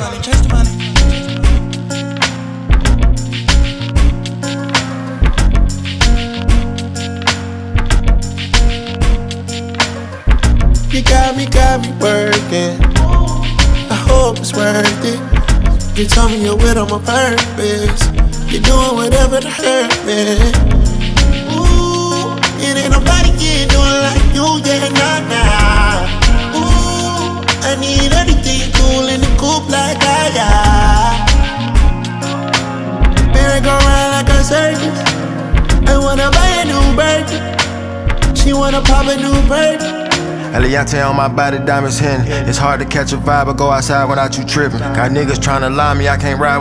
money, chase the money. You got me working. I hope it's worth it. You told me you're with on my purpose. You're doing whatever to hurt me. Ooh, it ain't nobody can do it like you, yeah, nah. Ooh, I need everything cool in the coupe like I. Merry-go-round like a circus. I wanna buy a new bird. She wanna pop a new bird. Eliante on my body, diamonds hidden. It's hard to catch a vibe or go outside without you tripping. Got niggas tryna lie me, I can't ride with